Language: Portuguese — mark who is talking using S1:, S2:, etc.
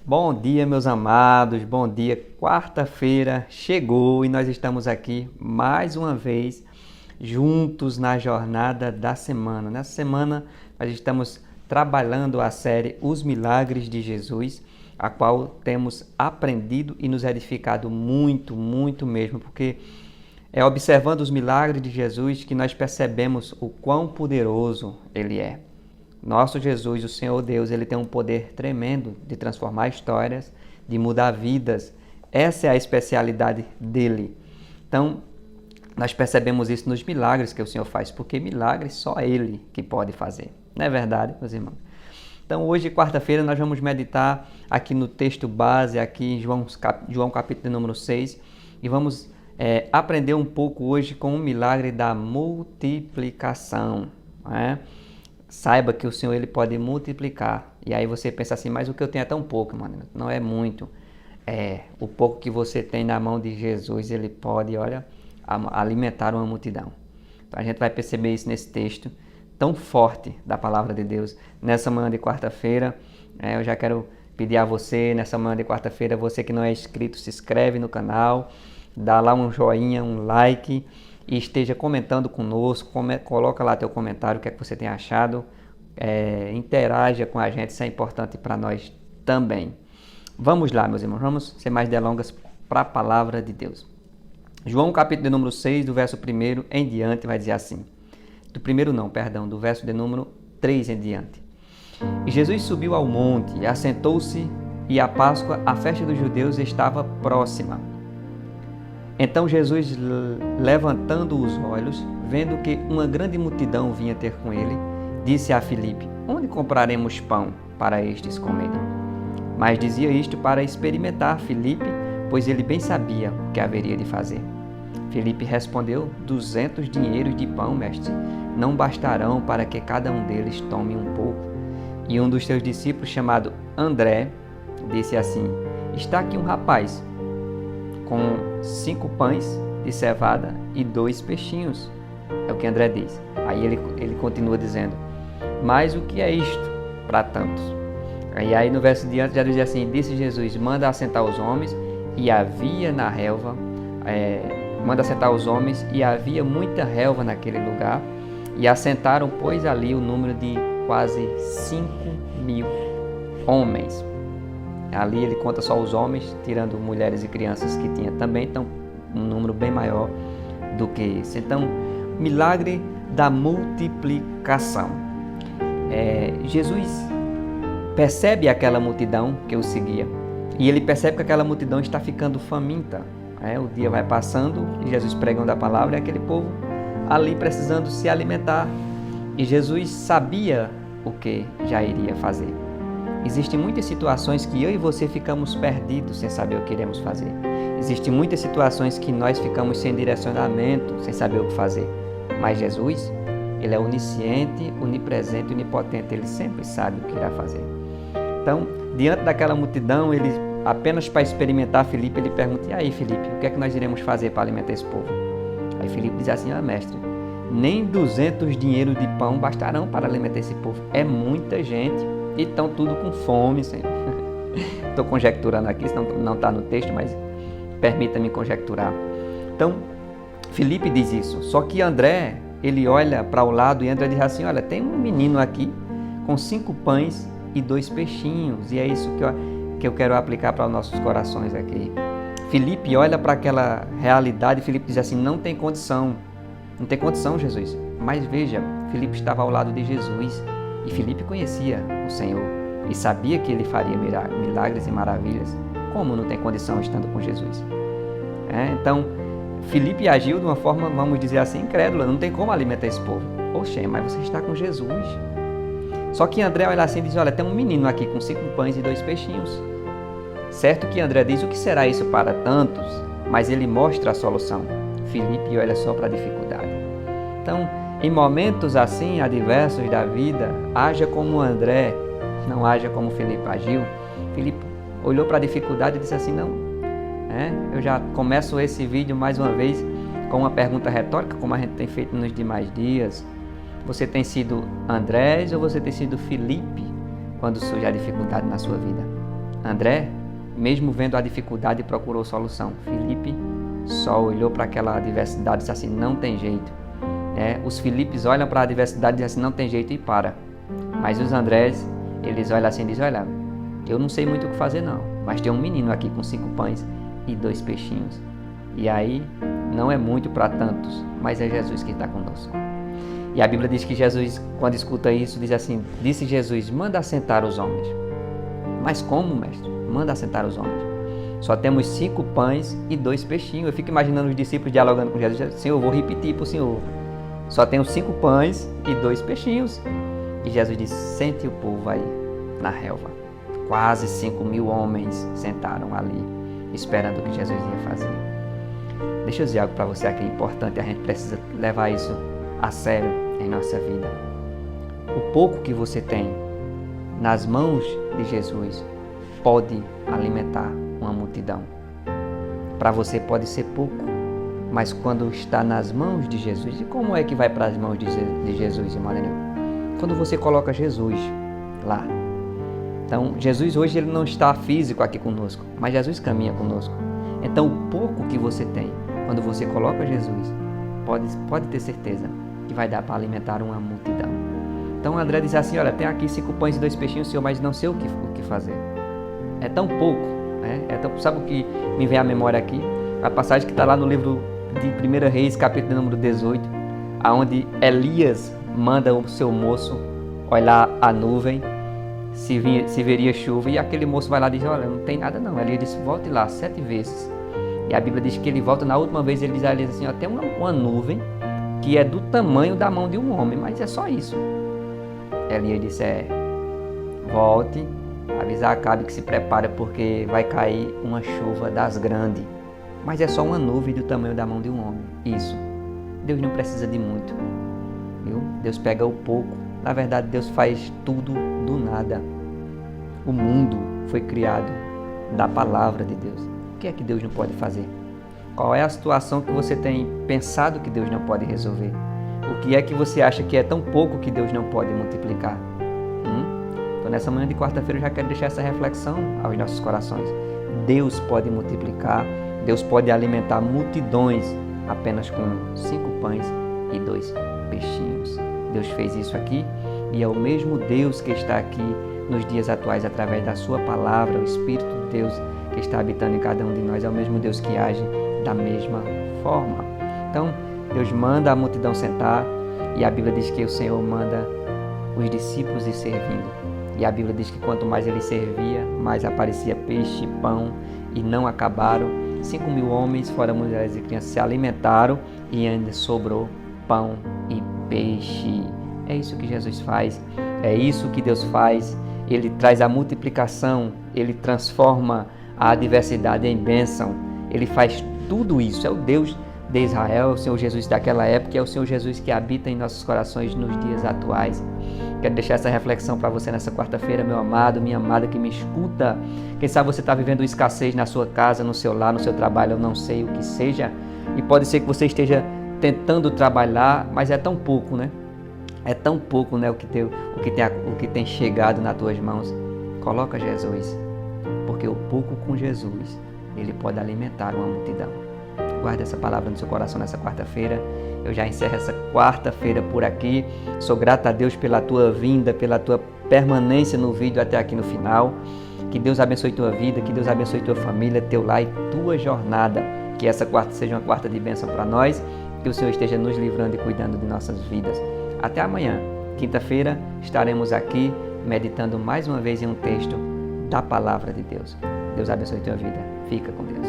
S1: Bom dia, meus amados, bom dia. Quarta-feira chegou e nós estamos aqui mais uma vez juntos na jornada da semana. Nessa semana nós estamos trabalhando a série Os Milagres de Jesus, a qual temos aprendido e nos edificado muito mesmo, porque é observando os milagres de Jesus que nós percebemos o quão poderoso Ele é. Nosso Jesus, o Senhor Deus, Ele tem um poder tremendo de transformar histórias, de mudar vidas. Essa é a especialidade dEle. Então, nós percebemos isso nos milagres que o Senhor faz, porque milagres só Ele que pode fazer. Não é verdade, meus irmãos? Então, hoje, quarta-feira, nós vamos meditar aqui no texto base, aqui em João capítulo número 6, e vamos aprender um pouco hoje com o milagre da multiplicação, não é? Saiba que o Senhor Ele pode multiplicar. E aí você pensa assim, mas o que eu tenho é tão pouco, mano. Não é muito. O pouco que você tem na mão de Jesus, Ele pode, olha, alimentar uma multidão. Então a gente vai perceber isso nesse texto tão forte da palavra de Deus. Nessa manhã de quarta-feira, eu já quero pedir a você, nessa manhã de quarta-feira, você que não é inscrito, se inscreve no canal, dá lá um joinha, um like, e esteja comentando conosco, coloca lá teu comentário, o que é que você tem achado, interaja com a gente, isso é importante para nós também. Vamos lá, meus irmãos, vamos sem mais delongas para a palavra de Deus. João capítulo de número 6, do verso 1 em diante, vai dizer assim, do verso de número 3 em diante. E Jesus subiu ao monte e assentou-se, e a Páscoa, a festa dos judeus, estava próxima. Então Jesus, levantando os olhos, vendo que uma grande multidão vinha ter com ele, disse a Filipe: onde compraremos pão para estes comerem? Mas dizia isto para experimentar Filipe, pois ele bem sabia o que haveria de fazer. Filipe respondeu: 200 dinheiros de pão, mestre, não bastarão para que cada um deles tome um pouco. E um dos seus discípulos, chamado André, disse assim: está aqui um rapaz com 5 pães de cevada e 2 peixinhos. É o que André diz. Aí ele continua dizendo: mas o que é isto para tantos? E aí no verso diante já diz assim: disse Jesus: manda assentar os homens, e havia na relva, e havia muita relva naquele lugar, e assentaram, pois, ali o número de quase 5.000 homens. Ali ele conta só os homens, tirando mulheres e crianças que tinha também, então um número bem maior do que isso. Então, milagre da multiplicação. Jesus percebe aquela multidão que o seguia, e ele percebe que aquela multidão está ficando faminta. O dia vai passando, e Jesus pregando a palavra, e aquele povo ali precisando se alimentar. E Jesus sabia o que já iria fazer. Existem muitas situações que eu e você ficamos perdidos sem saber o que iremos fazer. Existem muitas situações que nós ficamos sem direcionamento, sem saber o que fazer. Mas Jesus, Ele é onisciente, onipresente, onipotente. Ele sempre sabe o que irá fazer. Então, diante daquela multidão, ele apenas para experimentar Filipe, ele pergunta: e aí, Filipe, o que é que nós iremos fazer para alimentar esse povo? Aí Filipe diz assim: mestre, nem 200 dinheiros de pão bastarão para alimentar esse povo. É muita gente. E estão tudo com fome, Senhor. Estou conjecturando aqui, isso não está no texto, mas permita-me conjecturar. Então, Filipe diz isso. Só que André, ele olha para o lado e André diz assim: olha, tem um menino aqui com 5 pães e 2 peixinhos. E é isso que eu quero aplicar para os nossos corações aqui. Filipe olha para aquela realidade e Filipe diz assim: não tem condição. Não tem condição, Jesus. Mas veja, Filipe estava ao lado de Jesus. E Filipe conhecia o Senhor e sabia que Ele faria milagres e maravilhas. Como não tem condição estando com Jesus? Então, Filipe agiu de uma forma, vamos dizer assim, incrédula. Não tem como alimentar esse povo. Oxe, mas você está com Jesus. Só que André olha assim e diz: olha, tem um menino aqui com 5 pães e 2 peixinhos. Certo que André diz: o que será isso para tantos? Mas ele mostra a solução. Filipe olha só para a dificuldade. Então, em momentos assim, adversos da vida, haja como André, não haja como Filipe agiu. Filipe olhou para a dificuldade e disse assim: não, eu já começo esse vídeo mais uma vez com uma pergunta retórica, como a gente tem feito nos demais dias. Você tem sido Andrés ou você tem sido Filipe quando surge a dificuldade na sua vida? André, mesmo vendo a dificuldade, procurou solução. Filipe só olhou para aquela adversidade e disse assim, não tem jeito. Os Filipes olham para a adversidade e dizem assim, não tem jeito e para. Mas os Andrés, eles olham assim e dizem, olha, eu não sei muito o que fazer não, mas tem um menino aqui com 5 pães e 2 peixinhos. E aí, não é muito para tantos, mas é Jesus que está conosco. E a Bíblia diz que Jesus, quando escuta isso, diz assim, disse Jesus, manda assentar os homens. Mas como, mestre? Manda assentar os homens. Só temos 5 pães e 2 peixinhos. Eu fico imaginando os discípulos dialogando com Jesus. Senhor, eu vou repetir para o Senhor. Só tenho 5 pães e 2 peixinhos. E Jesus disse, sente o povo aí na relva. Quase 5.000 homens sentaram ali, esperando o que Jesus ia fazer. Deixa eu dizer algo para você aqui importante. A gente precisa levar isso a sério em nossa vida. O pouco que você tem nas mãos de Jesus pode alimentar uma multidão. Para você pode ser pouco, mas quando está nas mãos de Jesus, e como é que vai para as mãos de Jesus, irmão Daniel? Quando você coloca Jesus lá. Então, Jesus hoje ele não está físico aqui conosco, mas Jesus caminha conosco. Então, o pouco que você tem, quando você coloca Jesus, pode ter certeza que vai dar para alimentar uma multidão. Então, André diz assim, olha, tem aqui 5 pães e 2 peixinhos, Senhor, mas não sei o que fazer. É tão pouco, né? Sabe o que me vem à memória aqui? A passagem que está lá no livro de 1 Reis, capítulo número 18, onde Elias manda o seu moço olhar a nuvem, se veria chuva, e aquele moço vai lá e diz, olha, não tem nada não. Elias disse, volte lá 7 vezes. E a Bíblia diz que ele volta na última vez, ele diz a Elias assim, ó, tem uma nuvem que é do tamanho da mão de um homem, mas é só isso. Elias disse, volte, avisa Acabe que se prepara porque vai cair uma chuva das grandes. Mas é só uma nuvem do tamanho da mão de um homem. Isso. Deus não precisa de muito. Viu? Deus pega o pouco. Na verdade, Deus faz tudo do nada. O mundo foi criado da palavra de Deus. O que é que Deus não pode fazer? Qual é a situação que você tem pensado que Deus não pode resolver? O que é que você acha que é tão pouco que Deus não pode multiplicar? Então, nessa manhã de quarta-feira, eu já quero deixar essa reflexão aos nossos corações. Deus pode multiplicar, Deus pode alimentar multidões apenas com 5 pães e 2 peixinhos. Deus fez isso aqui e é o mesmo Deus que está aqui nos dias atuais através da sua palavra, o Espírito de Deus que está habitando em cada um de nós, é o mesmo Deus que age da mesma forma. Então, Deus manda a multidão sentar e a Bíblia diz que o Senhor manda os discípulos ir servindo. E a Bíblia diz que quanto mais ele servia, mais aparecia peixe, pão e não acabaram. 5.000 homens, fora mulheres e crianças, se alimentaram e ainda sobrou pão e peixe. É isso que Jesus faz, é isso que Deus faz. Ele traz a multiplicação, ele transforma a adversidade em bênção. Ele faz tudo isso, é o Deus de Israel, é o Senhor Jesus daquela época, é o Senhor Jesus que habita em nossos corações nos dias atuais. Quero deixar essa reflexão para você nessa quarta-feira, meu amado, minha amada que me escuta. Quem sabe você está vivendo escassez na sua casa, no seu lar, no seu trabalho, eu não sei o que seja. E pode ser que você esteja tentando trabalhar, mas é tão pouco, né? É tão pouco, né, o que tem chegado nas tuas mãos. Coloca Jesus, porque o pouco com Jesus, ele pode alimentar uma multidão. Guarde essa palavra no seu coração nessa quarta-feira. Eu já encerro essa quarta-feira por aqui. Sou grato a Deus pela tua vinda, pela tua permanência no vídeo até aqui no final. Que Deus abençoe tua vida, que Deus abençoe tua família, teu lar e tua jornada. Que essa quarta seja uma quarta de bênção para nós. Que o Senhor esteja nos livrando e cuidando de nossas vidas. Até amanhã, quinta-feira, estaremos aqui meditando mais uma vez em um texto da Palavra de Deus. Deus abençoe tua vida. Fica com Deus.